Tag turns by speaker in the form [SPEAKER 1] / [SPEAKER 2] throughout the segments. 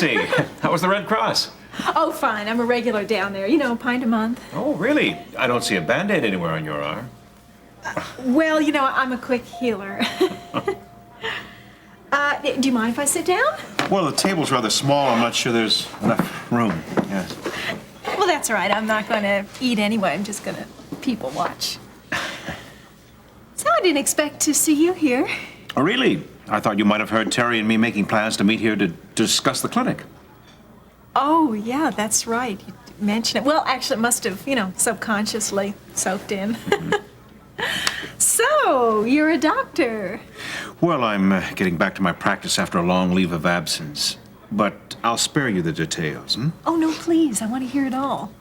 [SPEAKER 1] Nancy, how was the Red Cross?
[SPEAKER 2] Oh, fine. I'm a regular down there. You know, a pint a month.
[SPEAKER 1] Oh, really? I don't see a Band-Aid anywhere on your arm.
[SPEAKER 2] Well, you know, I'm a quick healer. Do you mind if I sit down?
[SPEAKER 3] Well, the table's rather small. I'm not sure there's enough room. Yes.
[SPEAKER 2] Well, that's all right. I'm not going to eat anyway. I'm just going to people watch. So I didn't expect to see you here.
[SPEAKER 3] Oh, really? I thought you might have heard Terry and me making plans to meet here to discuss the clinic.
[SPEAKER 2] Oh, yeah, that's right. You mentioned it. Well, actually, it must have, you know, subconsciously soaked in.
[SPEAKER 3] Mm-hmm.
[SPEAKER 2] So, you're a doctor.
[SPEAKER 3] Well, I'm getting back to my practice after a long leave of absence. But I'll spare you the details, hmm?
[SPEAKER 2] Oh, no, please. I want to hear it all.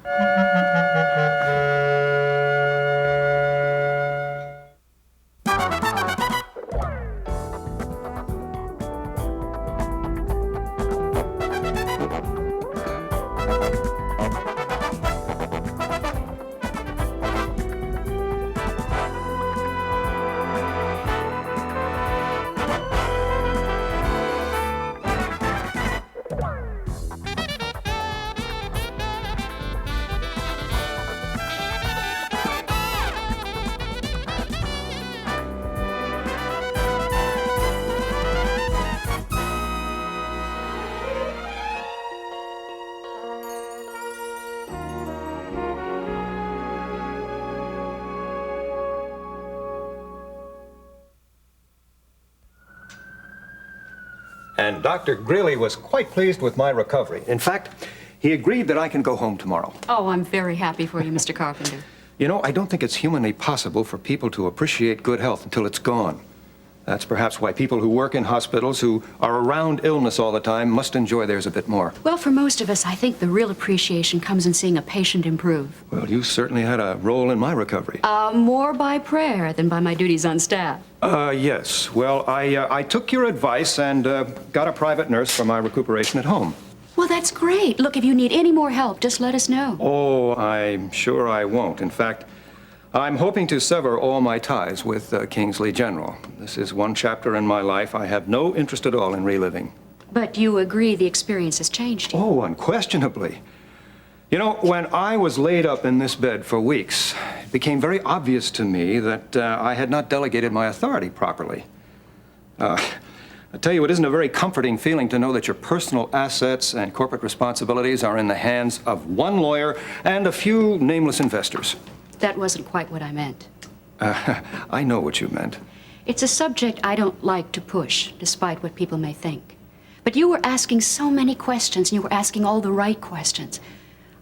[SPEAKER 4] And Dr. Greeley was quite pleased with my recovery. In fact, he agreed that I can go home tomorrow.
[SPEAKER 5] Oh, I'm very happy for you, Mr. Carpenter.
[SPEAKER 4] You know, I don't think it's humanly possible for people to appreciate good health until it's gone. That's perhaps why people who work in hospitals, who are around illness all the time, must enjoy theirs a bit more.
[SPEAKER 5] Well, for most of us, I think the real appreciation comes in seeing a patient improve.
[SPEAKER 4] Well, you certainly had a role in my recovery.
[SPEAKER 5] More by prayer than by my duties on staff.
[SPEAKER 4] Yes. Well, I took your advice and got a private nurse for my recuperation at home.
[SPEAKER 5] Well, that's great. Look, if you need any more help, just let us know.
[SPEAKER 4] Oh, I'm sure I won't. In fact, I'm hoping to sever all my ties with Kingsley General. This is one chapter in my life I have no interest at all in reliving.
[SPEAKER 5] But you agree the experience has changed you.
[SPEAKER 4] Oh, unquestionably. You know, when I was laid up in this bed for weeks, it became very obvious to me that I had not delegated my authority properly. I tell you, it isn't a very comforting feeling to know that your personal assets and corporate responsibilities are in the hands of one lawyer and a few nameless investors.
[SPEAKER 5] That wasn't quite what I meant.
[SPEAKER 4] I know what you meant.
[SPEAKER 5] It's a subject I don't like to push, despite what people may think. But you were asking so many questions, and you were asking all the right questions.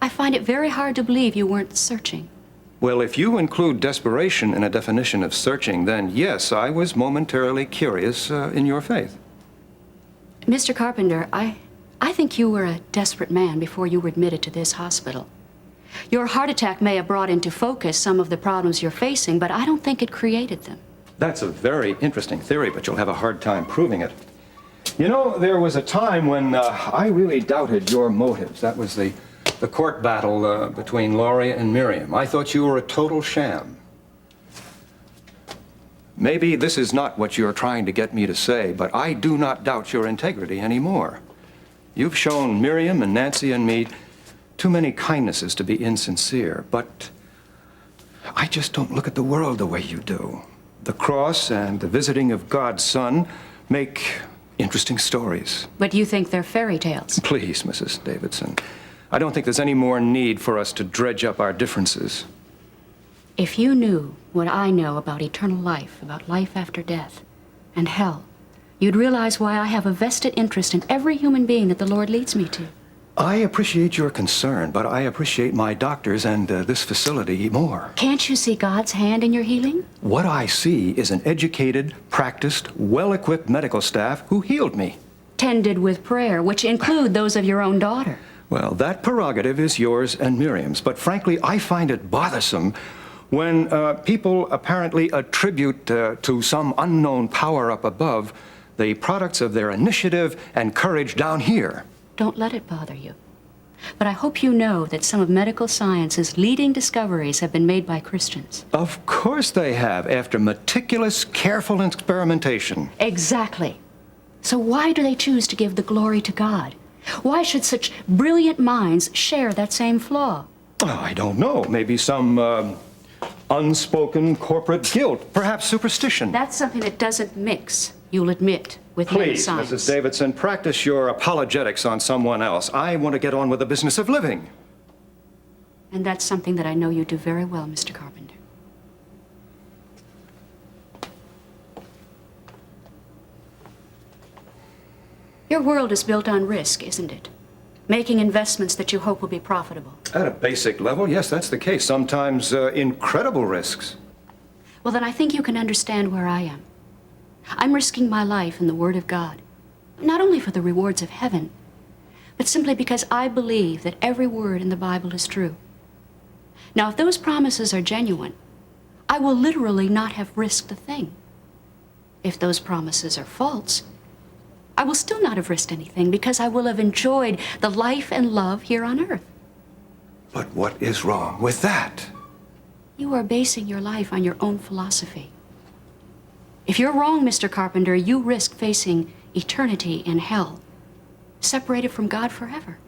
[SPEAKER 5] I find it very hard to believe you weren't searching.
[SPEAKER 4] Well, if you include desperation in a definition of searching, then yes, I was momentarily curious in your faith.
[SPEAKER 5] Mr. Carpenter, I think you were a desperate man before you were admitted to this hospital. Your heart attack may have brought into focus some of the problems you're facing, but I don't think it created them.
[SPEAKER 4] That's a very interesting theory, but you'll have a hard time proving it. You know, there was a time when I really doubted your motives. That was the court battle between Laurie and Miriam. I thought you were a total sham. Maybe this is not what you're trying to get me to say, but I do not doubt your integrity anymore. You've shown Miriam and Nancy and me too many kindnesses to be insincere, but I just don't look at the world the way you do. The cross and the visiting of God's Son make interesting stories.
[SPEAKER 5] But you think they're fairy tales?
[SPEAKER 4] Please, Mrs. Davidson. I don't think there's any more need for us to dredge up our differences.
[SPEAKER 5] If you knew what I know about eternal life, about life after death, and hell, you'd realize why I have a vested interest in every human being that the Lord leads me to.
[SPEAKER 4] I appreciate your concern, but I appreciate my doctors and this facility more.
[SPEAKER 5] Can't you see God's hand in your healing?
[SPEAKER 4] What I see is an educated, practiced, well-equipped medical staff who healed me.
[SPEAKER 5] Tended with prayer, which include those of your own daughter.
[SPEAKER 4] Well, that prerogative is yours and Miriam's, but frankly, I find it bothersome when people apparently attribute to some unknown power up above the products of their initiative and courage down here.
[SPEAKER 5] Don't let it bother you. But I hope you know that some of medical science's leading discoveries have been made by Christians.
[SPEAKER 4] Of course they have, after meticulous, careful experimentation.
[SPEAKER 5] Exactly. So why do they choose to give the glory to God Why should such brilliant minds share that same flaw?
[SPEAKER 4] Oh, I don't know. Maybe some unspoken corporate guilt, perhaps superstition.
[SPEAKER 5] That's something that doesn't mix, you'll admit, with human
[SPEAKER 4] Please,
[SPEAKER 5] science.
[SPEAKER 4] Mrs. Davidson, practice your apologetics on someone else. I want to get on with the business of living.
[SPEAKER 5] And that's something that I know you do very well, Mr. Carpenter. Your world is built on risk, isn't it? Making investments that you hope will be profitable.
[SPEAKER 4] At a basic level, yes, that's the case. Sometimes incredible risks.
[SPEAKER 5] Well, then I think you can understand where I am. I'm risking my life in the Word of God, not only for the rewards of heaven, but simply because I believe that every word in the Bible is true. Now, if those promises are genuine, I will literally not have risked a thing. If those promises are false, I will still not have risked anything because I will have enjoyed the life and love here on earth.
[SPEAKER 4] But what is wrong with that?
[SPEAKER 5] You are basing your life on your own philosophy. If you're wrong, Mr. Carpenter, you risk facing eternity in hell, separated from God forever.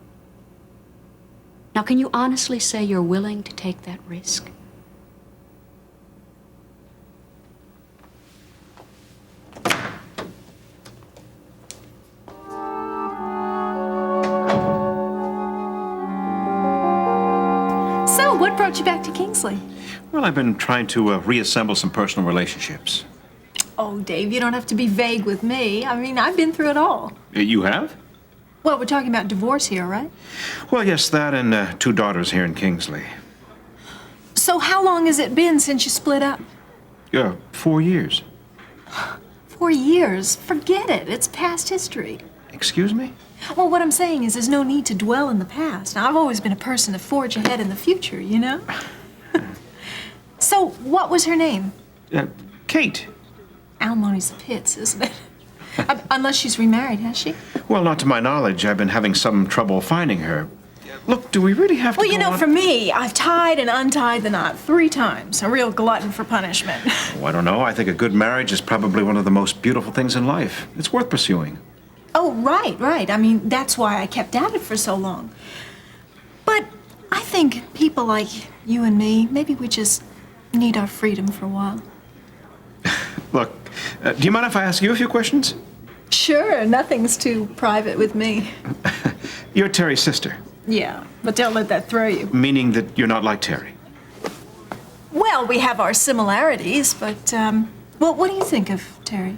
[SPEAKER 5] Now, can you honestly say you're willing to take that risk?
[SPEAKER 2] So, what brought you back to Kingsley?
[SPEAKER 3] Well, I've been trying to reassemble some personal relationships.
[SPEAKER 2] Oh, Dave, you don't have to be vague with me. I mean, I've been through it all.
[SPEAKER 3] You have?
[SPEAKER 2] Well, we're talking about divorce here, right?
[SPEAKER 3] Well, yes, that and 2 daughters here in Kingsley.
[SPEAKER 2] So how long has it been since you split up?
[SPEAKER 3] 4 years.
[SPEAKER 2] 4 years? Forget it. It's past history.
[SPEAKER 3] Excuse me?
[SPEAKER 2] Well, what I'm saying is there's no need to dwell in the past. Now, I've always been a person to forge ahead in the future, you know? So, what was her name?
[SPEAKER 3] Kate.
[SPEAKER 2] Alimony's the pits, isn't it? Unless she's remarried, has she?
[SPEAKER 3] Well, not to my knowledge. I've been having some trouble finding her. Look, do we really have to
[SPEAKER 2] Well, you
[SPEAKER 3] go
[SPEAKER 2] know,
[SPEAKER 3] on?
[SPEAKER 2] for me, I've tied and untied the knot 3 times. A real glutton for punishment.
[SPEAKER 3] Oh, I don't know. I think a good marriage is probably one of the most beautiful things in life. It's worth pursuing.
[SPEAKER 2] Oh, right. I mean, that's why I kept at it for so long. But I think people like you and me, maybe we just need our freedom for a while.
[SPEAKER 3] Look, do you mind if I ask you a few questions?
[SPEAKER 2] Sure, nothing's too private with me.
[SPEAKER 3] You're Terry's sister,
[SPEAKER 2] Yeah, but don't let that throw you.
[SPEAKER 3] meaning that you're not like Terry.
[SPEAKER 2] Well, we have our similarities, but, well, what do you think of Terry?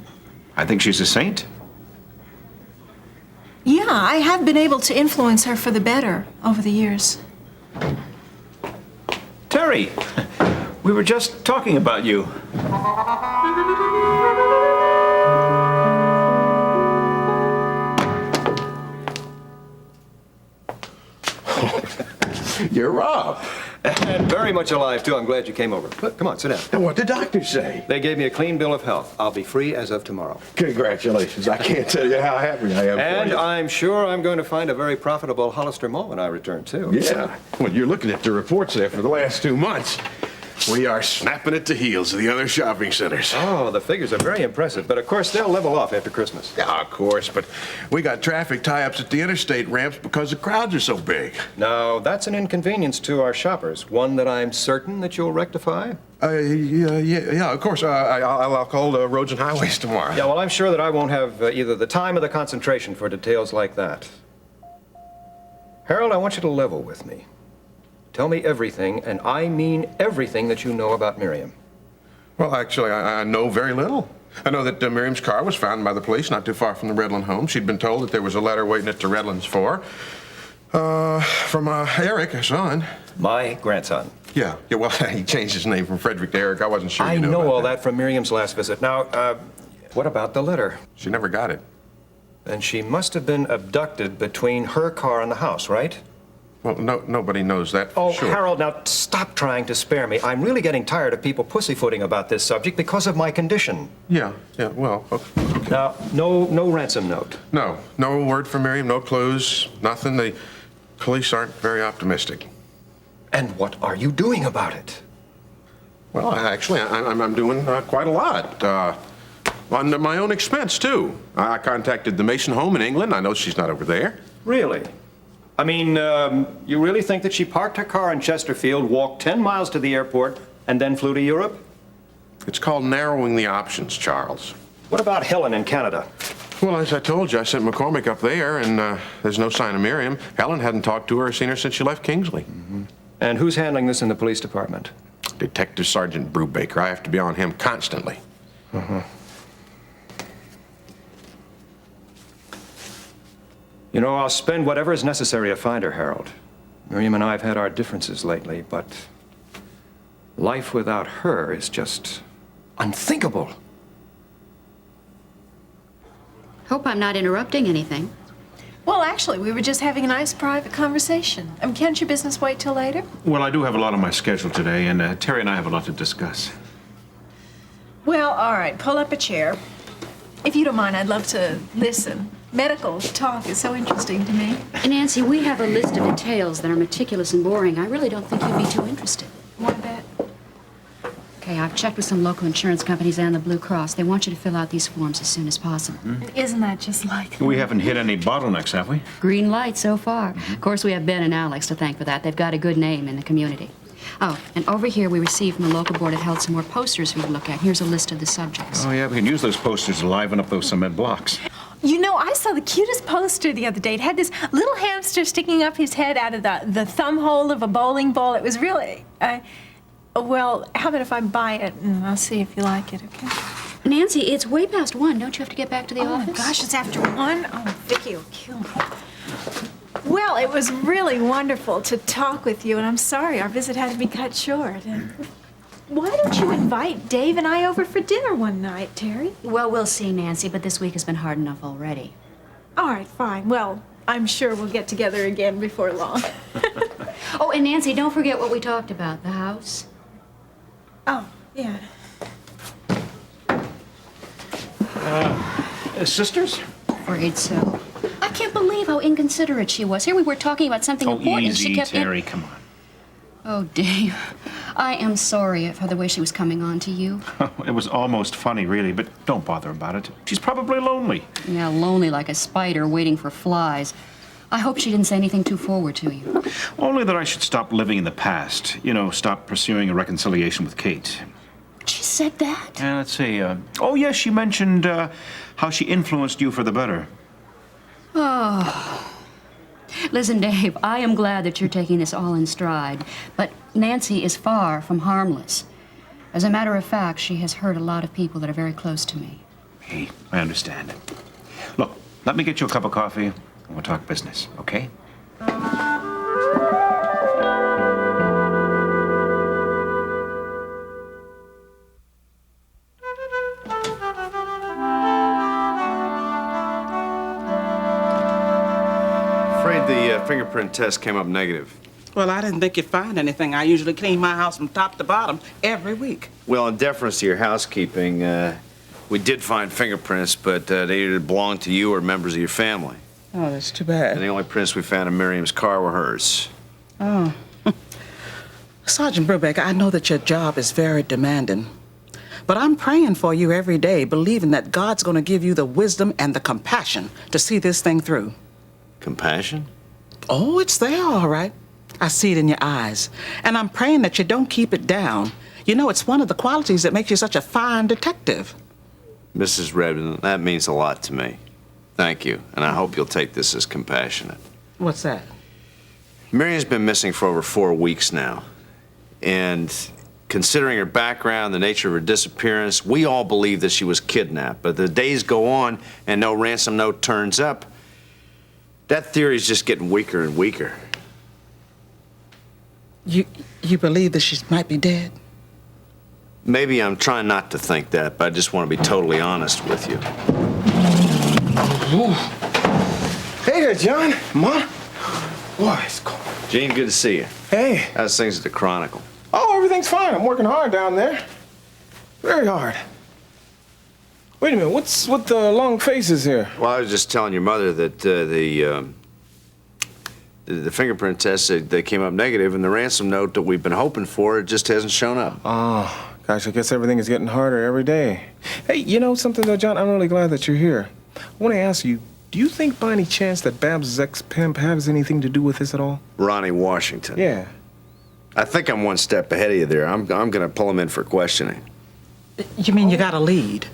[SPEAKER 3] I think she's a saint.
[SPEAKER 2] Yeah, I have been able to influence her for the better over the years.
[SPEAKER 1] Terry, we were just talking about you.
[SPEAKER 6] You're Rob.
[SPEAKER 4] And very much alive, too. I'm glad you came over. Look, come on, sit down.
[SPEAKER 6] And what did the doctors say?
[SPEAKER 4] They gave me a clean bill of health. I'll be free as of tomorrow.
[SPEAKER 6] Congratulations. I can't tell you how happy I am
[SPEAKER 4] And
[SPEAKER 6] for you.
[SPEAKER 4] I'm sure I'm going to find a very profitable Hollister Mall when I return, too.
[SPEAKER 6] Yeah. Well, you're looking at the reports there for the last 2 months. We are snapping at the heels of the other shopping centers.
[SPEAKER 4] Oh, the figures are very impressive. But, of course, they'll level off after Christmas.
[SPEAKER 6] Yeah, of course, but we got traffic tie-ups at the interstate ramps because the crowds are so big.
[SPEAKER 4] Now, that's an inconvenience to our shoppers, one that I'm certain that you'll rectify.
[SPEAKER 6] Yeah, of course. I'll call the Roads and Highways tomorrow.
[SPEAKER 4] Yeah, well, I'm sure that I won't have either the time or the concentration for details like that. Harold, I want you to level with me. Tell me everything, and I mean everything that you know about Miriam.
[SPEAKER 6] Well, actually, I know very little. I know that Miriam's car was found by the police not too far from the Redland home. She'd been told that there was a letter waiting at the Redlands from Eric, her son.
[SPEAKER 4] My grandson.
[SPEAKER 6] Yeah, well, he changed his name from Frederick to Eric. I wasn't sure
[SPEAKER 4] I
[SPEAKER 6] you knew
[SPEAKER 4] know
[SPEAKER 6] about
[SPEAKER 4] all that from Miriam's last visit. Now, what about the letter?
[SPEAKER 6] She never got it.
[SPEAKER 4] Then she must have been abducted between her car and the house, right?
[SPEAKER 6] Well, nobody knows that for
[SPEAKER 4] Oh,
[SPEAKER 6] sure.
[SPEAKER 4] Harold, now stop trying to spare me. I'm really getting tired of people pussyfooting about this subject because of my condition.
[SPEAKER 6] Yeah, well, okay.
[SPEAKER 4] Now, no ransom note.
[SPEAKER 6] No word from Miriam, no clues, nothing. The police aren't very optimistic.
[SPEAKER 4] And what are you doing about it?
[SPEAKER 6] Well, actually, I'm doing quite a lot. On my own expense, too. I contacted the Mason home in England. I know she's not over there.
[SPEAKER 4] Really? I mean, you really think that she parked her car in Chesterfield, walked 10 miles to the airport, and then flew to Europe?
[SPEAKER 6] It's called narrowing the options, Charles.
[SPEAKER 4] What about Helen in Canada?
[SPEAKER 6] Well, as I told you, I sent McCormick up there, and there's no sign of Miriam. Helen hadn't talked to her or seen her since she left Kingsley.
[SPEAKER 4] And who's handling this in the police department?
[SPEAKER 6] Detective Sergeant Brubaker. I have to be on him constantly.
[SPEAKER 4] You know, I'll spend whatever is necessary to find her, Harold. Miriam and I have had our differences lately, but life without her is just unthinkable.
[SPEAKER 5] Hope I'm not interrupting anything.
[SPEAKER 2] Well, actually, we were just having a nice private conversation. Can't your business wait till later?
[SPEAKER 3] Well, I do have a lot on my schedule today, and Terry and I have a lot to discuss.
[SPEAKER 2] Well, all right, pull up a chair. If you don't mind, I'd love to listen. Medical talk is so interesting to me.
[SPEAKER 5] Nancy, we have a list of details that are meticulous and boring. I really don't think you'd be too interested.
[SPEAKER 2] Why that?
[SPEAKER 5] Okay, I've checked with some local insurance companies and the Blue Cross. They want you to fill out these forms as soon as possible.
[SPEAKER 2] Isn't that just like...
[SPEAKER 3] We haven't hit any bottlenecks, have we?
[SPEAKER 5] Green light so far. Of course, we have Ben and Alex to thank for that. They've got a good name in the community. Oh, and over here we received from the local Board of Health some more posters for you to look at. Here's a list of the subjects.
[SPEAKER 3] Oh, yeah, we can use those posters to liven up those cement blocks.
[SPEAKER 2] You know, I saw the cutest poster the other day. It had this little hamster sticking up his head out of the thumb hole of a bowling ball. It was really... well, how about if I buy it and I'll see if you like it, okay?
[SPEAKER 5] Nancy, it's way past 1. Don't you have to get back to the
[SPEAKER 2] Oh,
[SPEAKER 5] office?
[SPEAKER 2] my gosh, it's after 1? Oh, Vicki will kill me. Well, it was really wonderful to talk with you, and I'm sorry our visit had to be cut short. And why don't you invite Dave and I over for dinner one night, Terry?
[SPEAKER 5] Well, we'll see, Nancy, but this week has been hard enough already.
[SPEAKER 2] All right, fine. Well, I'm sure we'll get together again before long.
[SPEAKER 5] Oh, and Nancy, don't forget what we talked about, the house.
[SPEAKER 2] Oh, yeah.
[SPEAKER 3] Sisters?
[SPEAKER 5] Afraid so. I can't believe how inconsiderate she was. Here we were talking about something
[SPEAKER 3] Oh,
[SPEAKER 5] important.
[SPEAKER 3] easy,
[SPEAKER 5] She kept
[SPEAKER 3] Terry, come on.
[SPEAKER 5] Oh, Dave. I am sorry for the way she was coming on to you.
[SPEAKER 3] It was almost funny, really, but don't bother about it. She's probably lonely.
[SPEAKER 5] Yeah, lonely like a spider waiting for flies. I hope she didn't say anything too forward to you.
[SPEAKER 3] Only that I should stop living in the past. You know, stop pursuing a reconciliation with Kate.
[SPEAKER 5] She said that?
[SPEAKER 3] Let's see. Oh, yes, she mentioned how she influenced you for the better.
[SPEAKER 5] Oh. Listen, Dave, I am glad that you're taking this all in stride, but Nancy is far from harmless. As a matter of fact, she has hurt a lot of people that are very close to me.
[SPEAKER 3] Hey, I understand. Look, let me get you a cup of coffee, and we'll talk business, okay?
[SPEAKER 7] Afraid the fingerprint test came up negative.
[SPEAKER 8] Well, I didn't think you'd find anything. I usually clean my house from top to bottom every week.
[SPEAKER 7] Well, in deference to your housekeeping, we did find fingerprints, but they either belonged to you or members of your family.
[SPEAKER 8] Oh, that's too
[SPEAKER 7] And
[SPEAKER 8] bad.
[SPEAKER 7] the only prints we found in Miriam's car were hers.
[SPEAKER 8] Oh. Sergeant Brubaker, I know that your job is very demanding, but I'm praying for you every day, believing that God's going to give you the wisdom and the compassion to see this thing through.
[SPEAKER 7] Compassion?
[SPEAKER 8] Oh, it's there, all right. I see it in your eyes. And I'm praying that you don't keep it down. You know, it's one of the qualities that makes you such a fine detective.
[SPEAKER 7] Mrs. Redmond, that means a lot to me. Thank you, and I hope you'll take this as compassionate.
[SPEAKER 8] What's that?
[SPEAKER 7] Miriam's been missing for over 4 weeks now. And considering her background, the nature of her disappearance, we all believe that she was kidnapped. But the days go on and no ransom note turns up. That theory is just getting weaker and weaker.
[SPEAKER 8] You believe that she might be dead?
[SPEAKER 7] Maybe I'm trying not to think that, but I just want to be totally honest with you.
[SPEAKER 9] Hey there, John. Ma. Boy, it's cold.
[SPEAKER 7] Gene, good to see you.
[SPEAKER 9] Hey.
[SPEAKER 7] How's things at the Chronicle?
[SPEAKER 9] Oh, everything's fine. I'm working hard down there. Very hard. Wait a minute. What's with the long faces here?
[SPEAKER 7] Well, I was just telling your mother that the fingerprint test, they came up negative, and the ransom note that we've been hoping for, it just hasn't shown up.
[SPEAKER 9] Oh, gosh, I guess everything is getting harder every day. Hey, you know something, though, John? I'm really glad that you're here. I want to ask you, Do you think by any chance that Babs' ex-pimp has anything to do with this at all?
[SPEAKER 7] Ronnie Washington.
[SPEAKER 9] Yeah.
[SPEAKER 7] I think I'm one step ahead of you there. I'm going to pull him in for questioning.
[SPEAKER 8] You mean you got a lead?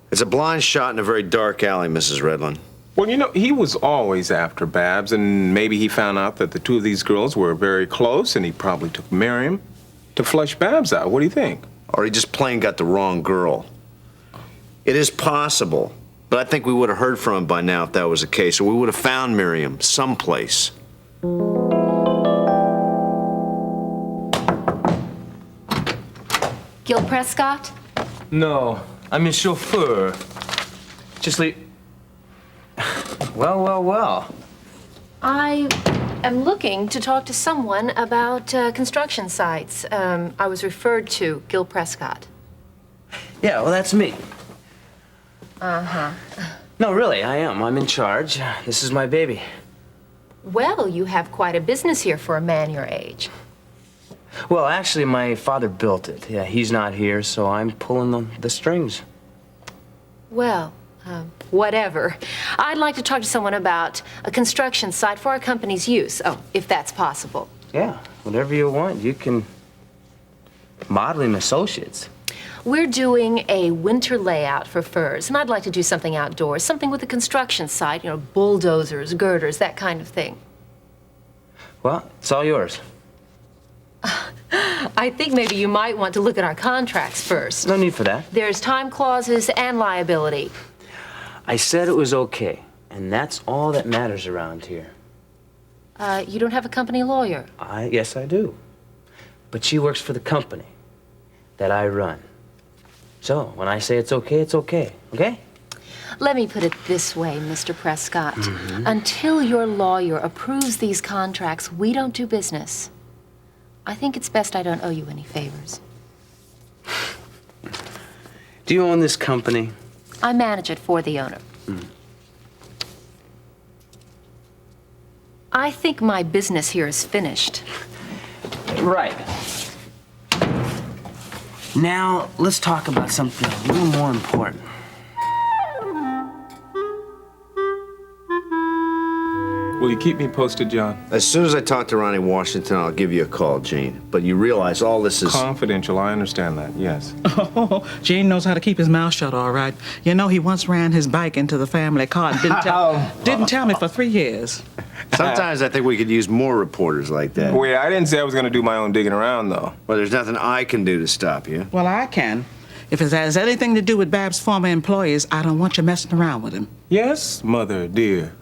[SPEAKER 7] It's a blind shot in a very dark alley, Mrs. Redland.
[SPEAKER 9] Well, you know, he was always after Babs, and maybe he found out that the two of these girls were very close, and he probably took Miriam to flush Babs out. What do you think?
[SPEAKER 7] Or he just plain got the wrong girl. It is possible, but I think we would have heard from him by now if that was the case, or we would have found Miriam someplace.
[SPEAKER 10] Gil Prescott?
[SPEAKER 11] No, I'm his chauffeur. Just leave. Well.
[SPEAKER 10] I am looking to talk to someone about construction sites. I was referred to Gil Prescott.
[SPEAKER 11] Yeah, well, that's me. No, really, I am. I'm in charge. This is my baby.
[SPEAKER 10] Well, you have quite a business here for a man your age.
[SPEAKER 11] Well, actually, my father built it. Yeah, he's not here, so I'm pulling the strings.
[SPEAKER 10] Well, whatever. I'd like to talk to someone about a construction site for our company's use. Oh, if that's possible.
[SPEAKER 11] Yeah, whatever you want. You can. Modeling Associates.
[SPEAKER 10] We're doing a winter layout for furs, and I'd like to do something outdoors, something with a construction site, you know, bulldozers, girders, that kind of thing.
[SPEAKER 11] Well, it's all yours.
[SPEAKER 10] I think maybe you might want to look at our contracts first.
[SPEAKER 11] No need for that.
[SPEAKER 10] There's time clauses and liability.
[SPEAKER 11] I said it was okay, and that's all that matters around here.
[SPEAKER 10] You don't have a company lawyer?
[SPEAKER 11] Yes, I do. But she works for the company that I run. So, when I say it's okay, okay?
[SPEAKER 10] Let me put it this way, Mr. Prescott. Until your lawyer approves these contracts, we don't do business. I think it's best I don't owe you any favors.
[SPEAKER 11] Do you own this company?
[SPEAKER 10] I manage it for the owner. I think my business here is finished.
[SPEAKER 11] Right. Now, let's talk about something a little more important.
[SPEAKER 9] Will you keep me posted, John?
[SPEAKER 7] As soon as I talk to Ronnie Washington, I'll give you a call, Gene. But you realize all this is...
[SPEAKER 9] Confidential, I understand that, yes.
[SPEAKER 8] Oh, Gene knows how to keep his mouth shut, all right. You know, he once ran his bike into the family car and didn't tell me for 3 years.
[SPEAKER 7] Sometimes I think we could use more reporters like that.
[SPEAKER 9] Wait, I didn't say I was going to do my own digging around, though.
[SPEAKER 7] Well, there's nothing I can do to stop you.
[SPEAKER 8] Well, I can. If it has anything to do with Babs' former employees, I don't want you messing around with him.
[SPEAKER 9] Yes, Mother, dear.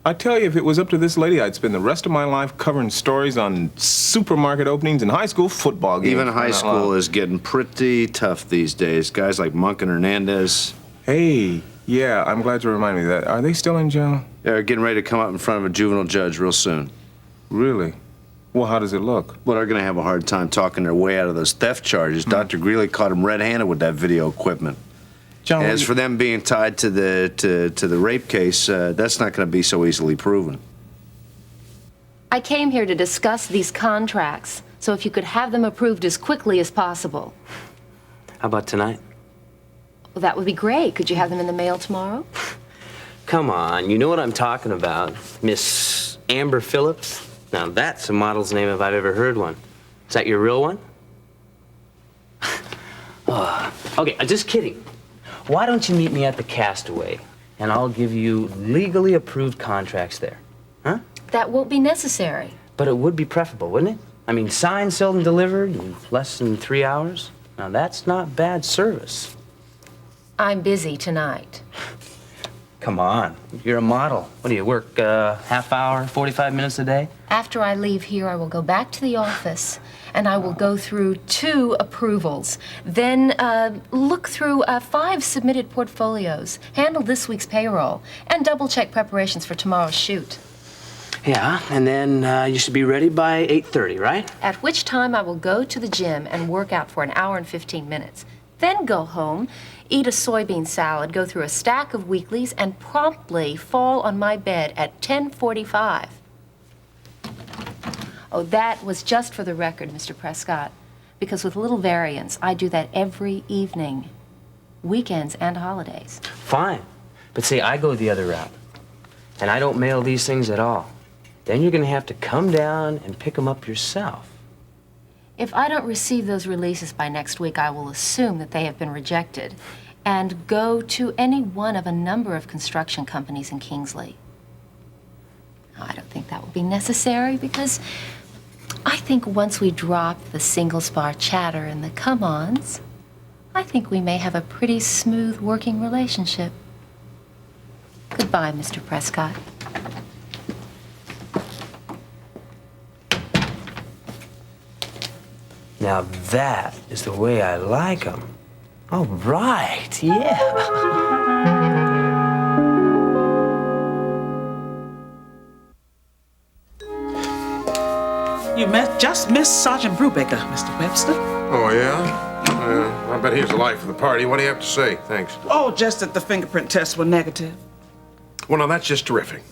[SPEAKER 9] I tell you, if it was up to this lady, I'd spend the rest of my life covering stories on supermarket openings and high school football games.
[SPEAKER 7] Even high school is getting pretty tough these days. Guys like Monk and Hernandez.
[SPEAKER 9] Hey, yeah, I'm glad you reminded me of that. Are they still in jail?
[SPEAKER 7] They're getting ready to come up in front of a juvenile judge real soon.
[SPEAKER 9] Really? Well, how does it look?
[SPEAKER 7] Well, they're going to have a hard time talking their way out of those theft charges. Dr. Greeley caught them red-handed with that video equipment.
[SPEAKER 9] John,
[SPEAKER 7] As for them being tied to the rape case, that's not going to be so easily proven.
[SPEAKER 10] I came here to discuss these contracts, so if you could have them approved as quickly as possible.
[SPEAKER 11] How about tonight?
[SPEAKER 10] Well, that would be great. Could you have them in the mail tomorrow?
[SPEAKER 11] Come on, you know what I'm talking about. Miss Amber Phillips? Now that's a model's name if I've ever heard one. Is that your real one? Okay, just kidding. Why don't you meet me at the Castaway, and I'll give you legally approved contracts there, huh?
[SPEAKER 10] That won't be necessary.
[SPEAKER 11] But it would be preferable, wouldn't it? I mean, signed, sealed, and delivered in less than 3 hours. Now that's not bad service.
[SPEAKER 10] I'm busy tonight.
[SPEAKER 11] Come on, you're a model. What do you work, half hour, 45 minutes a day?
[SPEAKER 10] After I leave here, I will go back to the office and I will go through 2 approvals, then look through 5 submitted portfolios, handle this week's payroll, and double-check preparations for tomorrow's shoot.
[SPEAKER 11] Yeah, and then you should be ready by 8:30, right?
[SPEAKER 10] At which time I will go to the gym and work out for 1 hour and 15 minutes. Then go home, eat a soybean salad, go through a stack of weeklies, and promptly fall on my bed at 10:45. Oh, that was just for the record, Mr. Prescott, because with little variance, I do that every evening, weekends and holidays.
[SPEAKER 11] Fine. But see, I go the other route. and I don't mail these things at all, then you're gonna have to come down and pick them up yourself.
[SPEAKER 10] If I don't receive those releases by next week, I will assume that they have been rejected and go to any one of a number of construction companies in Kingsley. I don't think that will be necessary because I think once we drop the single-spar chatter and the come-ons, I think we may have a pretty smooth working relationship. Goodbye, Mr. Prescott.
[SPEAKER 11] Now that is the way I like them. All right, yeah.
[SPEAKER 8] You just missed Sergeant Brubaker, Mr. Webster.
[SPEAKER 6] Oh, yeah? I bet he was the life of the party. What do you have to say? Thanks.
[SPEAKER 8] Oh, just that the fingerprint tests were negative.
[SPEAKER 6] Well, now, that's just terrific.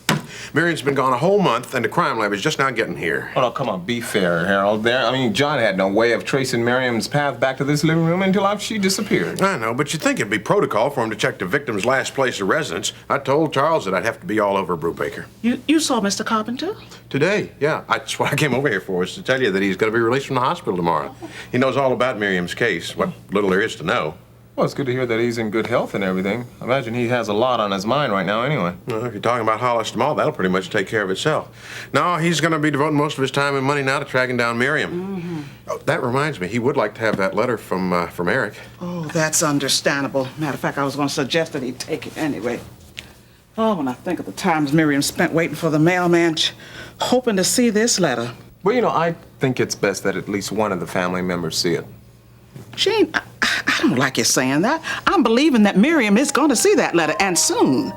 [SPEAKER 6] Miriam's been gone a whole month, and the crime lab is just now getting here.
[SPEAKER 9] Oh, no, come on, be fair, Harold. I mean, John had no way of tracing Miriam's path back to this living room until after she disappeared.
[SPEAKER 6] I know, but you'd think it'd be protocol for him to check the victim's last place of residence. I told Charles that I'd have to be all over Brubaker.
[SPEAKER 8] You saw Mr. Carpenter?
[SPEAKER 6] Today, yeah. That's what I came over here for, was to tell you that he's going to be released from the hospital tomorrow. He knows all about Miriam's case, what little there is to know.
[SPEAKER 9] Well, it's good to hear that he's in good health and everything. I imagine he has a lot on his mind right now anyway.
[SPEAKER 6] Well, if you're talking about Hollis Mall, that'll pretty much take care of itself. No, he's going to be devoting most of his time and money now to tracking down Miriam.
[SPEAKER 8] Mm-hmm.
[SPEAKER 6] Oh, that reminds me, he would like to have that letter from Eric.
[SPEAKER 8] Oh, that's understandable. Matter of fact, I was going to suggest that he take it anyway. Oh, when I think of the times Miriam spent waiting for the mailman, hoping to see this letter.
[SPEAKER 9] Well, you know, I think it's best that at least one of the family members see it.
[SPEAKER 8] Shane, I don't like you saying that. I'm believing that Miriam is going to see that letter, and soon.